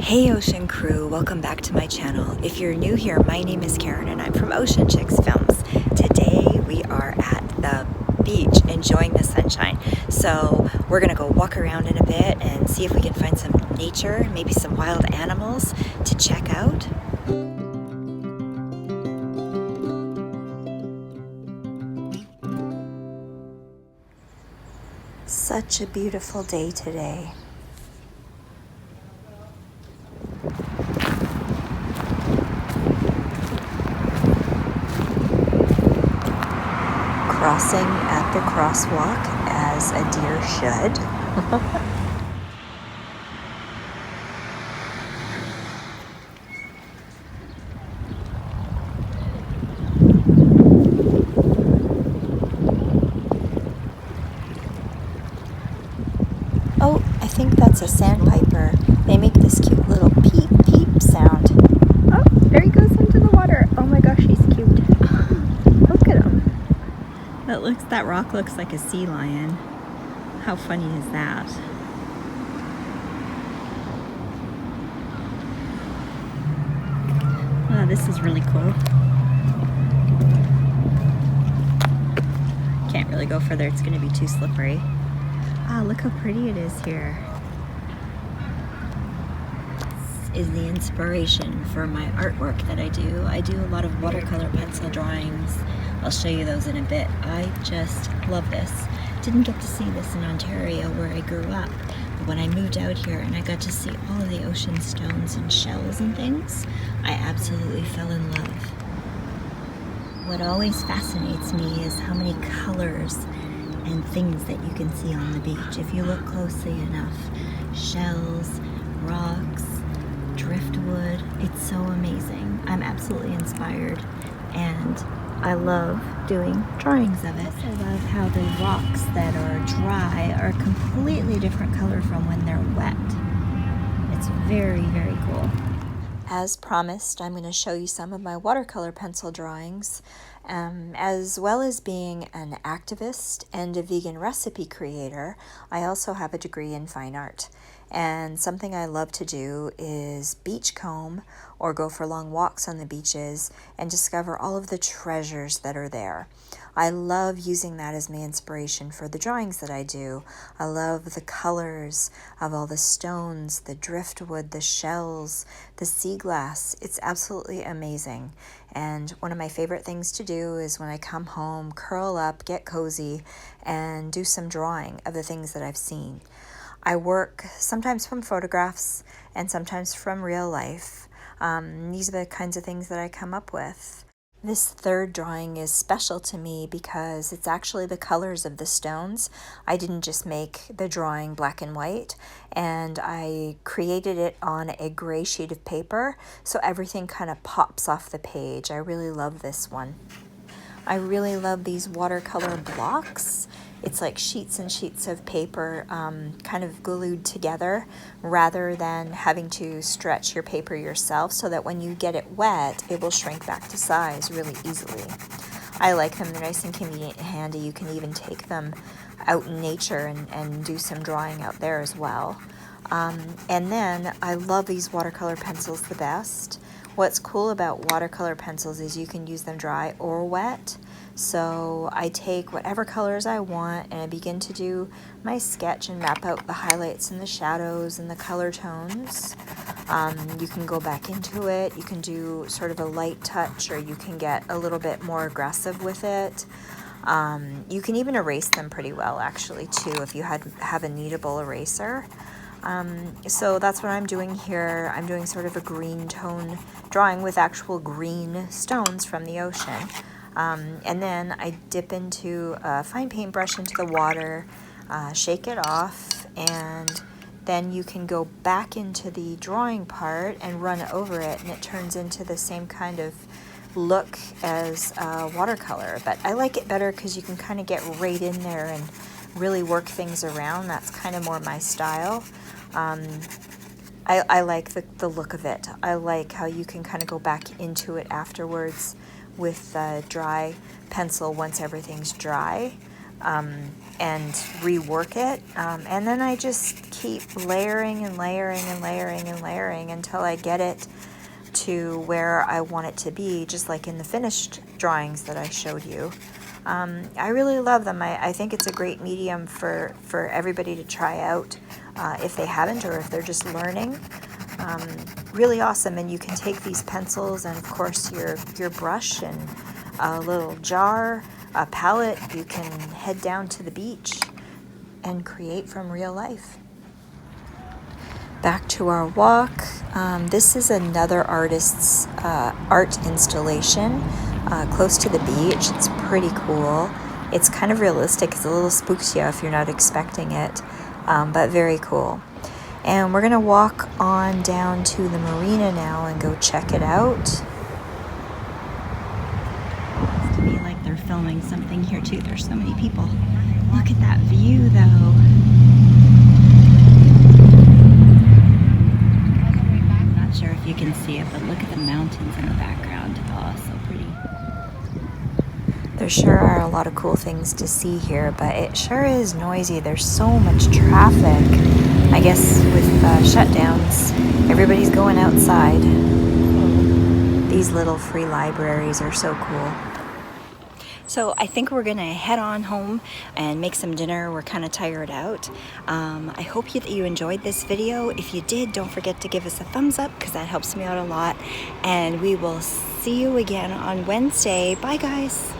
Hey Ocean Crew, welcome back to my channel. If you're new here, my name is Karen and I'm from Ocean Chicks Films. Today we are at the beach enjoying the sunshine. So we're gonna go walk around in a bit and see if we can find some nature, maybe some wild animals to check out. Such a beautiful day today. Crossing at the crosswalk as a deer should. Oh, I think that's a sandpiper. They make this cute little peep peep sound. Oh, there he goes into the water. Oh my gosh, he's cute. Look at him. That rock looks like a sea lion. How funny is that? Oh, this is really cool. Can't really go further, it's gonna be too slippery. Ah, look how pretty it is here. This is the inspiration for my artwork that I do. I do a lot of watercolor pencil drawings. I'll show you those in a bit. I just love this. Didn't get to see this in Ontario where I grew up. But when I moved out here and I got to see all of the ocean stones and shells and things, I absolutely fell in love. What always fascinates me is how many colors and things that you can see on the beach if you look closely enough. Shells, rocks, driftwood. It's so amazing. I'm absolutely inspired and I love doing drawings of it. I love how the rocks that are dry are a completely different color from when they're wet. It's very, very cool. As promised, I'm going to show you some of my watercolor pencil drawings. As well as being an activist and a vegan recipe creator, I also have a degree in fine art. And something I love to do is beachcomb or go for long walks on the beaches and discover all of the treasures that are there. I love using that as my inspiration for the drawings that I do. I love the colors of all the stones, the driftwood, the shells, the sea glass. It's absolutely amazing. And one of my favorite things to do is when I come home, curl up, get cozy, and do some drawing of the things that I've seen. I work sometimes from photographs and sometimes from real life. These are the kinds of things that I come up with. This third drawing is special to me because it's actually the colors of the stones. I didn't just make the drawing black and white, and I created it on a gray sheet of paper, so everything kind of pops off the page. I really love this one. I really love these watercolor blocks. It's like sheets and sheets of paper kind of glued together rather than having to stretch your paper yourself so that when you get it wet, it will shrink back to size really easily. I like them. They're nice and convenient and handy. You can even take them out in nature and do some drawing out there as well. And then I love these watercolor pencils the best. What's cool about watercolor pencils is you can use them dry or wet. So I take whatever colors I want and I begin to do my sketch and map out the highlights and the shadows and the color tones. You can go back into it. You can do sort of a light touch, or you can get a little bit more aggressive with it. You can even erase them pretty well actually too if you have a kneadable eraser. So that's what I'm doing here. I'm doing sort of a green tone drawing with actual green stones from the ocean. And then I dip into a fine paintbrush into the water, shake it off, and then you can go back into the drawing part and run over it, and it turns into the same kind of look as watercolor. But I like it better because you can kind of get right in there and really work things around. That's kind of more my style. I like the look of it. I like how you can kind of go back into it afterwards with dry pencil once everything's dry. and rework it. And then I just keep layering and layering and layering and layering until I get it to where I want it to be, just like in the finished drawings that I showed you. I really love them. I think it's a great medium for everybody to try out if they haven't, or if they're just learning. Really awesome. And you can take these pencils and of course your brush and a little jar, a palette. You can head down to the beach and create from real life. Back to our walk. This is another artist's art installation close to the beach. It's pretty cool. It's kind of realistic. It's a little spooks you if you're not expecting it, but very cool. And we're gonna walk on down to the marina now and go check it out. Seems to me like they're filming something here too. There's so many people. Look at that view though. Not sure if you can see it, but look at the mountains in the background. Oh, so pretty. There sure are a lot of cool things to see here, but it sure is noisy. There's so much traffic. I guess with shutdowns, everybody's going outside. These little free libraries are so cool. So I think we're gonna head on home and make some dinner. We're kind of tired out. I hope that you enjoyed this video. If you did, don't forget to give us a thumbs up because that helps me out a lot. And we will see you again on Wednesday. Bye guys.